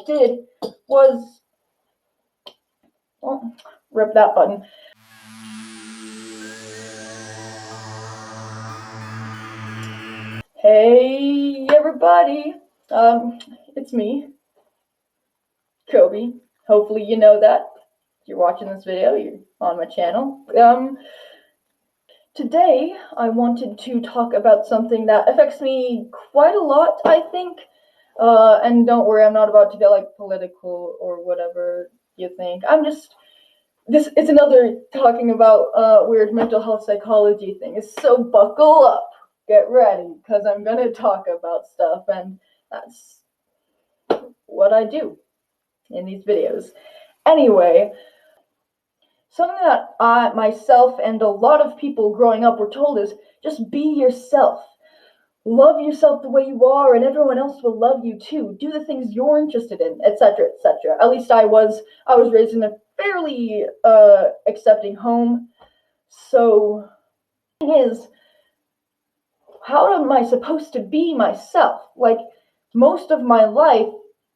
did was, well, rip that button. Hey everybody, it's me, Kobe. Hopefully you know that. If you're watching this video, you're on my channel. Today I wanted to talk about something that affects me quite a lot, I think. And don't worry, I'm not about to get like political or whatever you think. This is another talking about weird mental health psychology thing. So buckle up, get ready, because I'm gonna talk about stuff, and that's what I do in these videos. Anyway, something that I myself and a lot of people growing up were told is just be yourself. Love yourself the way you are, and everyone else will love you too. Do the things you're interested in, etc., etc. At least I was raised in a fairly accepting home. So, the thing is, how am I supposed to be myself? Like, most of my life,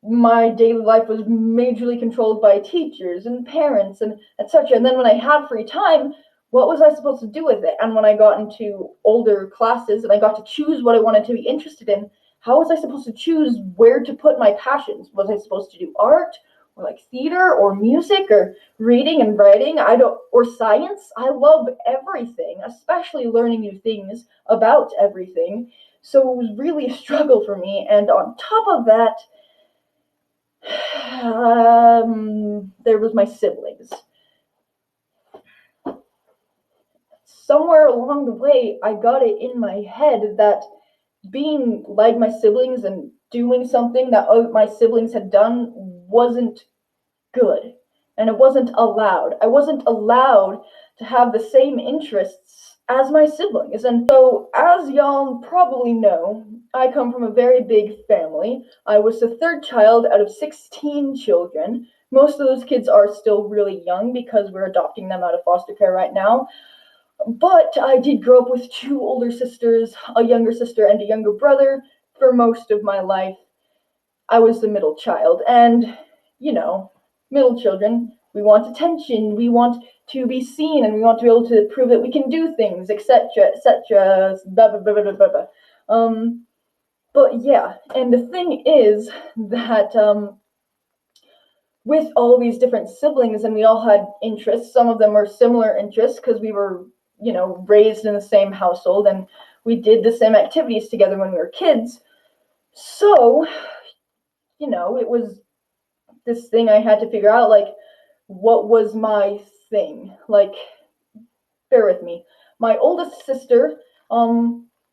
my daily life was majorly controlled by teachers and parents and etc. And then when I had free time, what was I supposed to do with it? And when I got into older classes and I got to choose what I wanted to be interested in, how was I supposed to choose where to put my passions? Was I supposed to do art or like theater or music or reading and writing? Or science? I love everything, especially learning new things about everything. So it was really a struggle for me. And on top of that, there was my siblings. Somewhere along the way, I got it in my head that being like my siblings and doing something that my siblings had done wasn't good. And it wasn't allowed. I wasn't allowed to have the same interests as my siblings. And so, as y'all probably know, I come from a very big family. I was the third child out of 16 children. Most of those kids are still really young because we're adopting them out of foster care right now. But I did grow up with two older sisters, a younger sister, and a younger brother for most of my life. I was the middle child, and, middle children, we want attention, we want to be seen, and we want to be able to prove that we can do things, etc., etc., blah, blah, blah, blah, blah, blah. But yeah, and the thing is that, with all these different siblings, and we all had interests, some of them were similar interests, because we were, raised in the same household, and we did the same activities together when we were kids, so, it was this thing I had to figure out, like, what was my thing? Like, bear with me. My oldest sister,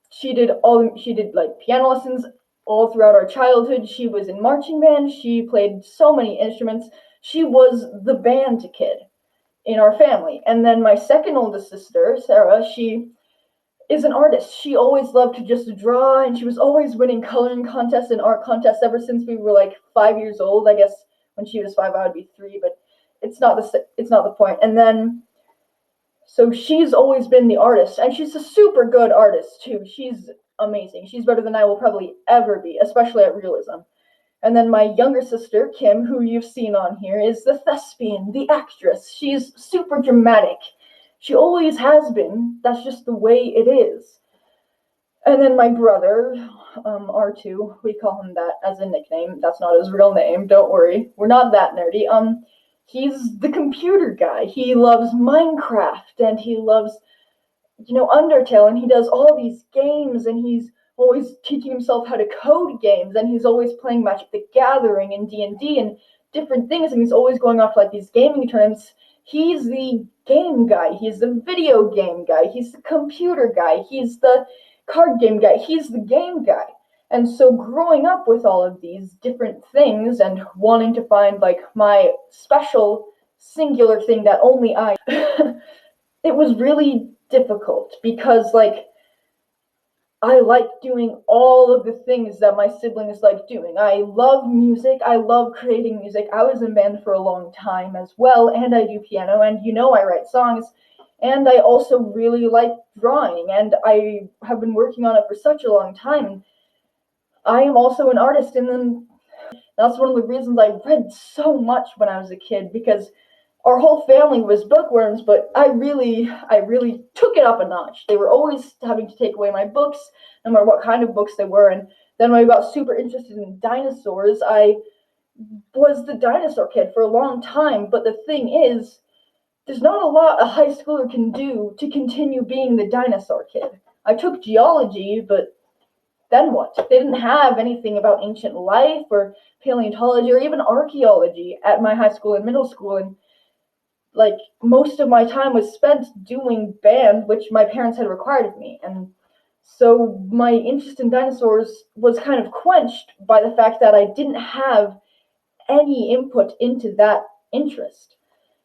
she did like piano lessons all throughout our childhood. She was in marching band. She played so many instruments. She was the band kid in our family. And then my second oldest sister, Sarah, she is an artist. She always loved to just draw, and she was always winning coloring contests and art contests ever since we were like 5 years old. I guess when she was 5, I would be 3, but it's not the point. And then, so she's always been the artist, and she's a super good artist too. She's amazing. She's better than I will probably ever be, especially at realism. And then my younger sister, Kim, who you've seen on here, is the thespian, the actress. She's super dramatic. She always has been. That's just the way it is. And then my brother, R2, we call him that as a nickname. That's not his real name. Don't worry. We're not that nerdy. He's the computer guy. He loves Minecraft, and he loves, Undertale, and he does all these games, and he's always teaching himself how to code games, and he's always playing Magic the Gathering and D&D and different things, and he's always going off to like these gaming tournaments. He's the game guy. He's the video game guy. He's the computer guy. He's the card game guy. He's the game guy. And so growing up with all of these different things and wanting to find like my special singular thing that only I, it was really difficult because like I like doing all of the things that my siblings like doing. I love music. I love creating music. I was in band for a long time as well, and I do piano, and I write songs. And I also really like drawing, and I have been working on it for such a long time. I am also an artist, and then That's one of the reasons I read so much when I was a kid, because our whole family was bookworms, but I really took it up a notch. They were always having to take away my books, no matter what kind of books they were. And then when I got super interested in dinosaurs, I was the dinosaur kid for a long time. But the thing is, there's not a lot a high schooler can do to continue being the dinosaur kid. I took geology, but then what? They didn't have anything about ancient life or paleontology or even archaeology at my high school and middle school. And like, most of my time was spent doing band, which my parents had required of me. And so my interest in dinosaurs was kind of quenched by the fact that I didn't have any input into that interest.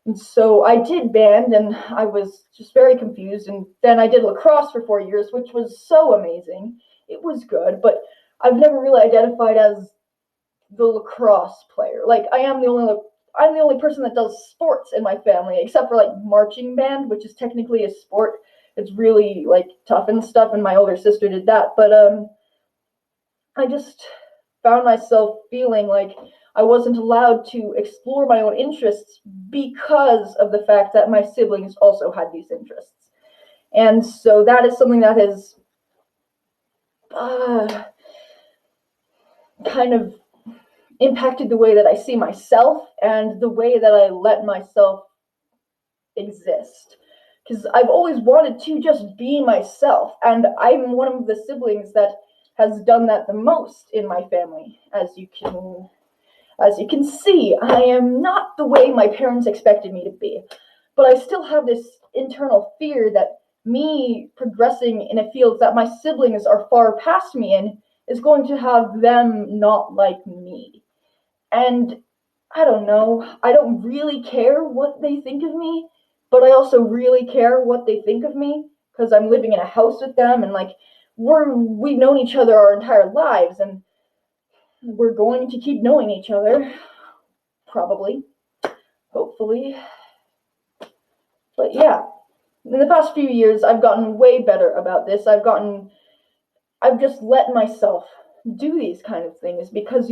And so I did band, and I was just very confused. And then I did lacrosse for 4 years, which was so amazing. It was good, but I've never really identified as the lacrosse player. Like, I'm the only person that does sports in my family, except for like marching band, which is technically a sport. It's really like tough and stuff, and my older sister did that. But I just found myself feeling like I wasn't allowed to explore my own interests because of the fact that my siblings also had these interests. And so that is something that has kind of impacted the way that I see myself and the way that I let myself exist. Because I've always wanted to just be myself, and I'm one of the siblings that has done that the most in my family. As you can see, I am not the way my parents expected me to be, but I still have this internal fear that me progressing in a field that my siblings are far past me in is going to have them not like me. And I don't know, I don't really care what they think of me, but I also really care what they think of me, because I'm living in a house with them, and like, we've known each other our entire lives, and we're going to keep knowing each other, probably, hopefully. But yeah, in the past few years, I've gotten way better about this. I've just let myself do these kind of things, because,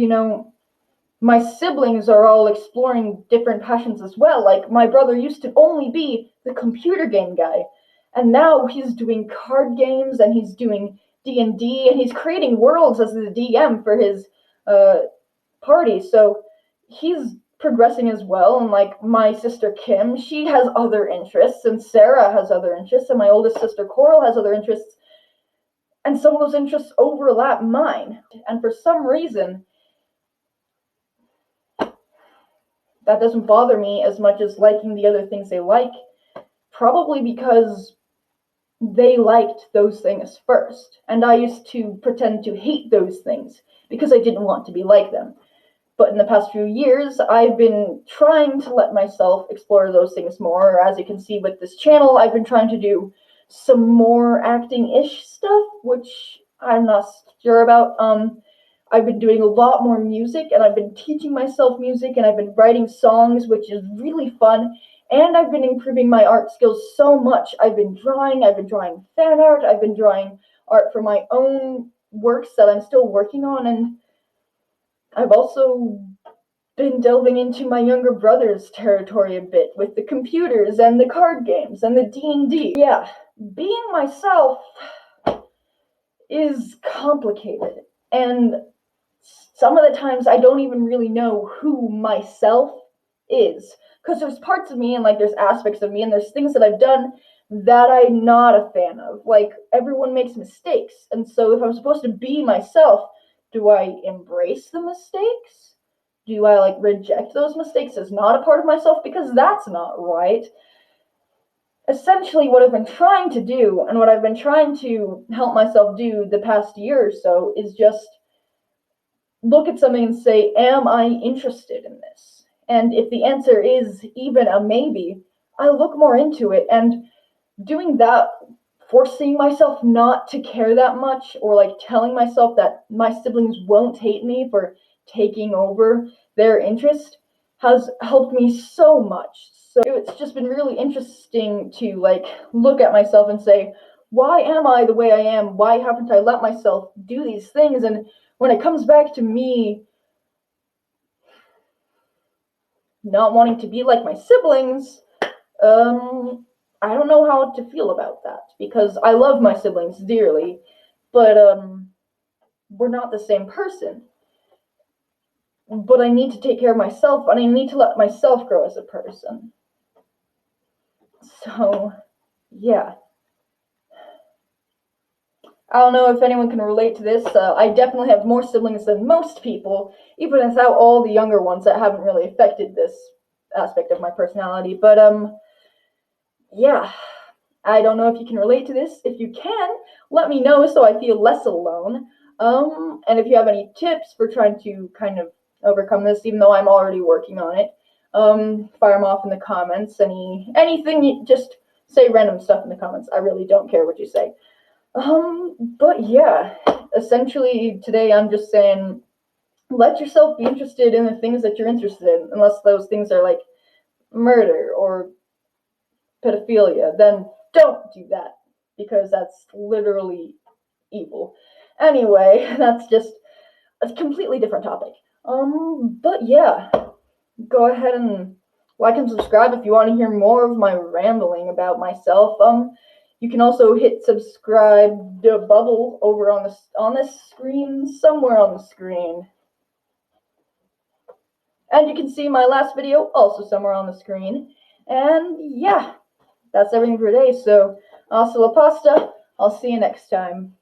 my siblings are all exploring different passions as well. Like, my brother used to only be the computer game guy, and now he's doing card games, and he's doing D&D, and he's creating worlds as the DM for his party. So he's progressing as well. And like, my sister Kim, she has other interests, and Sarah has other interests, and my oldest sister Coral has other interests, and some of those interests overlap mine. And for some reason, that doesn't bother me as much as liking the other things they like, probably because they liked those things first, and I used to pretend to hate those things because I didn't want to be like them. But in the past few years, I've been trying to let myself explore those things more. As you can see with this channel, I've been trying to do some more acting-ish stuff, which I'm not sure about. I've been doing a lot more music, and I've been teaching myself music, and I've been writing songs, which is really fun. And I've been improving my art skills so much. I've been drawing fan art, I've been drawing art for my own works that I'm still working on, and I've also been delving into my younger brother's territory a bit with the computers and the card games and the D&D. Yeah, being myself is complicated, and some of the times I don't even really know who myself is, because there's parts of me, and like, there's aspects of me, and there's things that I've done that I'm not a fan of. Like, everyone makes mistakes, and so if I'm supposed to be myself, do I embrace the mistakes? Do I like reject those mistakes as not a part of myself? Because that's not right. Essentially, what I've been trying to do, and what I've been trying to help myself do the past year or so, is just look at something and say, am I interested in this? And if the answer is even a maybe, I look more into it. And doing that, forcing myself not to care that much, or like telling myself that my siblings won't hate me for taking over their interest, has helped me so much. So it's just been really interesting to like look at myself and say, why am I the way I am? Why haven't I let myself do these things? And when it comes back to me not wanting to be like my siblings, I don't know how to feel about that, because I love my siblings dearly, but we're not the same person. But I need to take care of myself, and I need to let myself grow as a person. So, yeah. I don't know if anyone can relate to this. I definitely have more siblings than most people, even without all the younger ones that haven't really affected this aspect of my personality. But, yeah. I don't know if you can relate to this. If you can, let me know so I feel less alone. And if you have any tips for trying to kind of overcome this, even though I'm already working on it, fire them off in the comments. Anything, just say random stuff in the comments. I really don't care what you say. But yeah, essentially today I'm just saying, let yourself be interested in the things that you're interested in, unless those things are like murder or pedophilia, then don't do that, because that's literally evil. Anyway, that's just a completely different topic. But yeah, go ahead and like and subscribe if you want to hear more of my rambling about myself. You can also hit subscribe the bubble over on this screen, somewhere on the screen. And you can see my last video also somewhere on the screen. And yeah, that's everything for today. So, hasta la pasta. I'll see you next time.